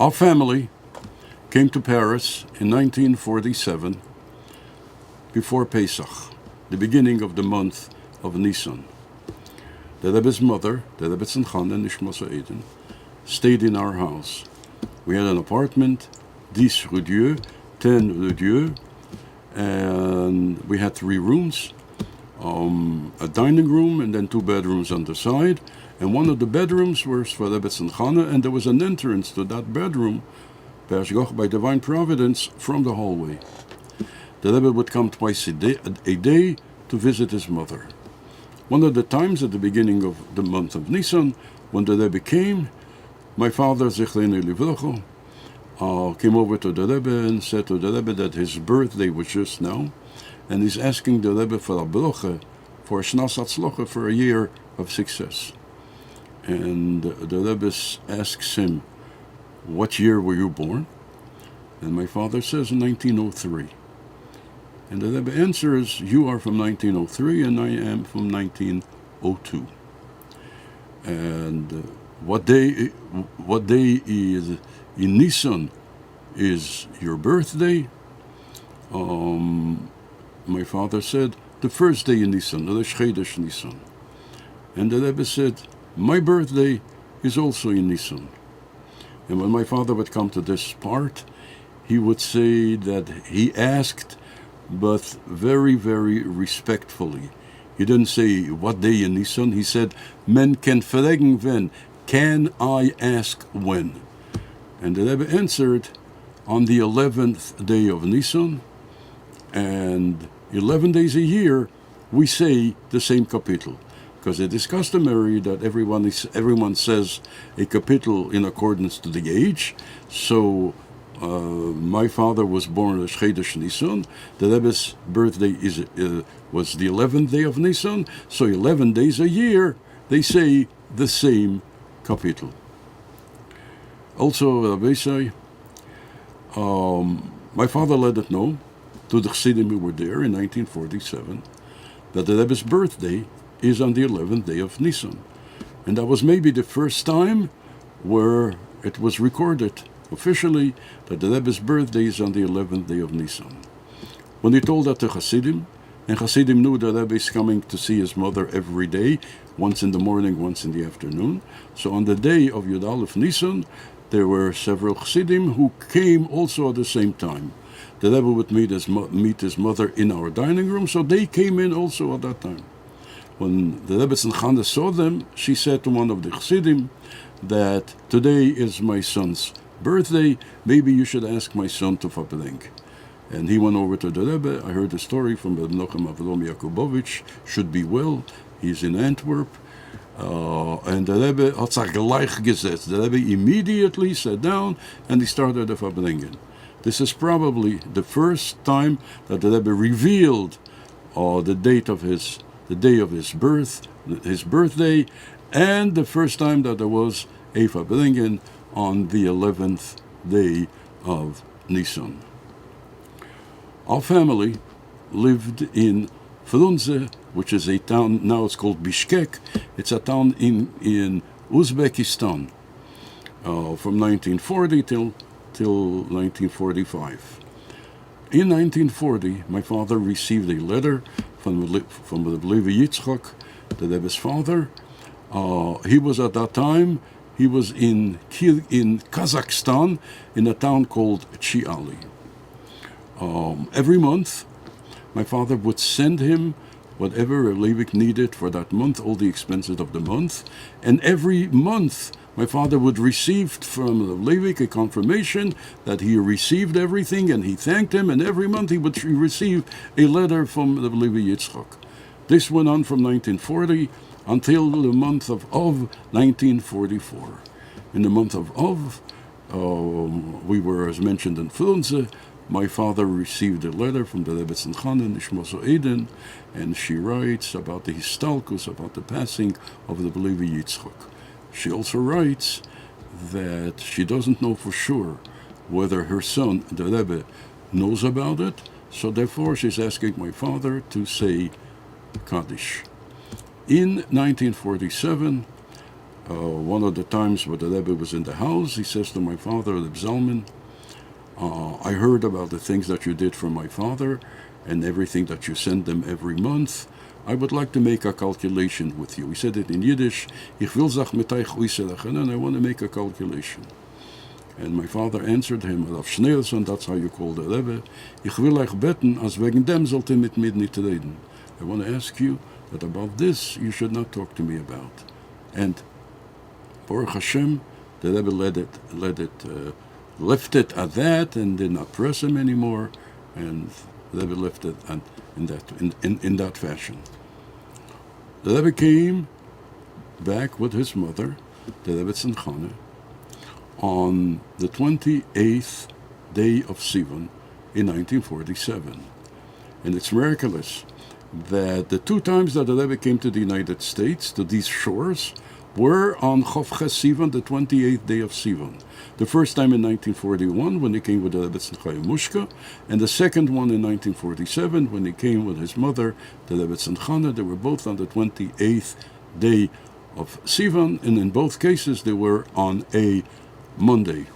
Our family came to Paris in 1947 before Pesach, the beginning of the month of Nisan. The Rebbe's mother, the Rebbe Tzimchana Nishmas Eden, stayed in our house. We had an apartment, 10 Rue Dieu, 10 Rue Dieu, and we had 3 rooms, a dining room and then 2 bedrooms on the side. And one of the bedrooms was for Rebbe Tzimchana, and there was an entrance to that bedroom, by divine providence, from the hallway. The Rebbe would come twice a day to visit his mother. One of the times at the beginning of the month of Nisan, when the Rebbe came, my father, Zichlenu Livrocho, came over to the Rebbe and said to the Rebbe that his birthday was just now, and he's asking the Rebbe for a broche, for a shnas hatzlocha, for a year of success. And the Rebbe asks him, "What year were you born?" And my father says, 1903. And the Rebbe answers, "You are from 1903 and I am from 1902. And what day is in Nisan is your birthday?" My father said, "The first day in Nisan, the Chodesh Nisan." And the Rebbe said, "My birthday is also in Nisan." And when my father would come to this part, he would say that he asked, but very, very respectfully. He didn't say, "What day in Nisan?" He said, "Men can fragen when. Can I ask when?" And the Rebbe answered, "On the 11th day of Nisan, and 11 days a year, we say the same kapitel. Because it is customary that everyone says a kapitel in accordance to the age. So my father was born on Chodesh Nisan. The Rebbe's birthday was the 11th day of Nisan. So 11 days a year, they say the same kapitel. Also, Rabbi say, my father let it know to the Chassidim who were there in 1947 that the Rebbe's birthday is on the 11th day of Nisan. And that was maybe the first time where it was recorded officially that the Rebbe's birthday is on the 11th day of Nisan. When he told that to Chassidim, and Chassidim knew that Rebbe is coming to see his mother every day, once in the morning, once in the afternoon. So on the day of Yud Aleph Nisan, there were several Chassidim who came also at the same time. The Rebbe would meet his mother in our dining room, so they came in also at that time. When the Rebbe Tzimchana saw them, she said to one of the Chassidim that today is my son's birthday, maybe you should ask my son to verbring. And he went over to the Rebbe. I heard a story from Reb Nochem Avraham Yakubovich, should be well, he's in Antwerp. And the Rebbe had sich gleich gesetzt. The Rebbe immediately sat down and he started the verbringen. This is probably the first time that the Rebbe revealed the day of his birth, his birthday, and the first time that there was a verbringen on the 11th day of Nisan. Our family lived in Frunze, which is a town, now it's called Bishkek. It's a town in Uzbekistan from 1940 till 1945. In 1940, my father received a letter from the Levi Yitzchak, the Rebbe's father. He was at that time, he was in Kazakhstan, in a town called Chiali. Every month, my father would send him whatever a Levik needed for that month, all the expenses of the month. And every month, my father would receive from the Levik a confirmation that he received everything, and he thanked him, and every month he would receive a letter from the Levi Yitzchak. This went on from 1940 until the month of 1944. In the month of we were, as mentioned, in Frunze. My father received a letter from the Rebbe Tzimchana Nishmas Eden, and she writes about the histalkus, about the passing of the Levi Yitzchak. She also writes that she doesn't know for sure whether her son, the Rebbe, knows about it, so therefore she's asking my father to say Kaddish. In 1947, One of the times when the Rebbe was in the house, he says to my father, Reb Zalman, I heard about the things that you did for my father and everything that you send them every month. I would like to make a calculation with you. He said it in Yiddish, Ich will zach mit euch äußerlichen, and I want to make a calculation. And my father answered him, Rav Schneerson, that's how you call the Rebbe, Ich will euch beten, als wegen dem sollt ihr mit mir nicht reden. I want to ask you that about this you should not talk to me about. And Baruch Hashem, the Rebbe left it at that and did not press him anymore, and the Rebbe left it in that fashion. The Rebbe came back with his mother, the Rebbe Tzimchana, on the 28th day of Sivan in 1947. And it's miraculous that the two times that the Rebbe came to the United States, to these shores, were on Chof Ches Sivan, the 28th day of Sivan. The first time in 1941 when he came with the Rebbe Tzimchaya Mushka, and the second one in 1947 when he came with his mother, the Rebbe Tzimchana. They were both on the 28th day of Sivan, and in both cases they were on a Monday.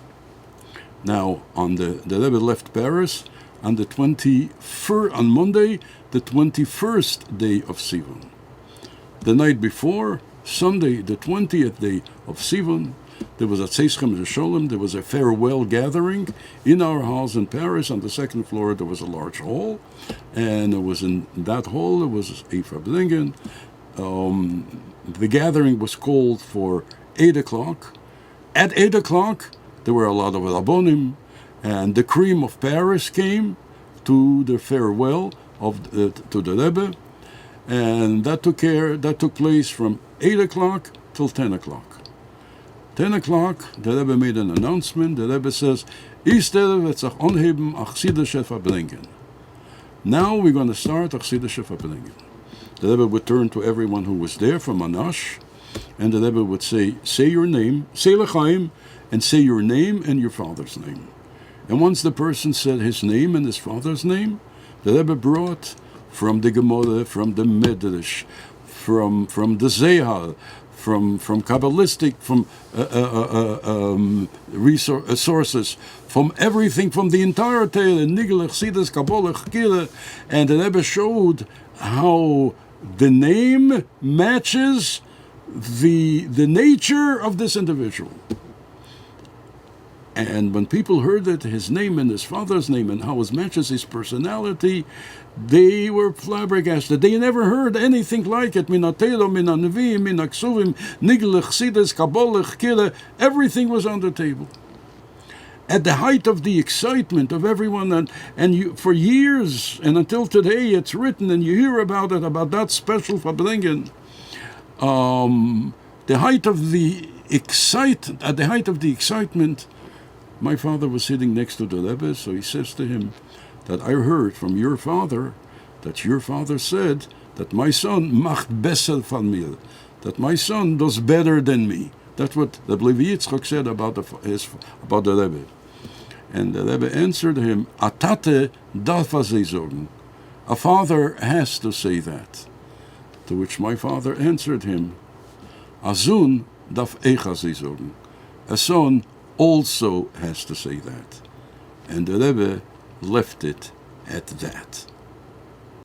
Now, on the Rebbe left Paris on the 21st, on Monday, the 21st day of Sivan. The night before, Sunday, the 20th day of Sivan, there was a Tzeichem Resholem, there was a farewell gathering in our house in Paris. On the second floor, there was a large hall, and it was in that hall, there was a Farbringen. The gathering was called for 8 o'clock. At 8 o'clock, there were a lot of Rabbonim, and the cream of Paris came to the farewell to the Rebbe, and that took place from 8 o'clock till 10 o'clock. 10 o'clock, the Rebbe made an announcement. The Rebbe says, now we're going to start Achsidische Verbringen. The Rebbe would turn to everyone who was there from Anash, and the Rebbe would say your name, say L'chaim, and say your name and your father's name. And once the person said his name and his father's name, the Rebbe brought from the Gemara, from the Medrash, from the Zehar, from Kabbalistic, from sources, from everything, from the entire Torah, Nigel, Chassidus, Kabbalah, Chakira, and the Rebbe showed how the name matches the nature of this individual. And when people heard that his name and his father's name and how it matches his personality, they were flabbergasted. They never heard anything like it. Min HaTorah, min HaNevi'im, min HaKsuvim, Nigel, Chassidus, Kabbalah, Chakira, everything was on the table. At the height of the excitement of everyone, and for years and until today, it's written and you hear about it, about that special Verbringen. At the height of the excitement, my father was sitting next to the Rebbe, so he says to him that I heard from your father that your father said that my son macht besser van mir, that my son does better than me. That's what the Levi Yitzchak said about the Rebbe. And the Rebbe answered him, a tate darf sagen. A father has to say that. To which my father answered him, a zoon darf echa sagen. A son also has to say that. And the Rebbe left it at that.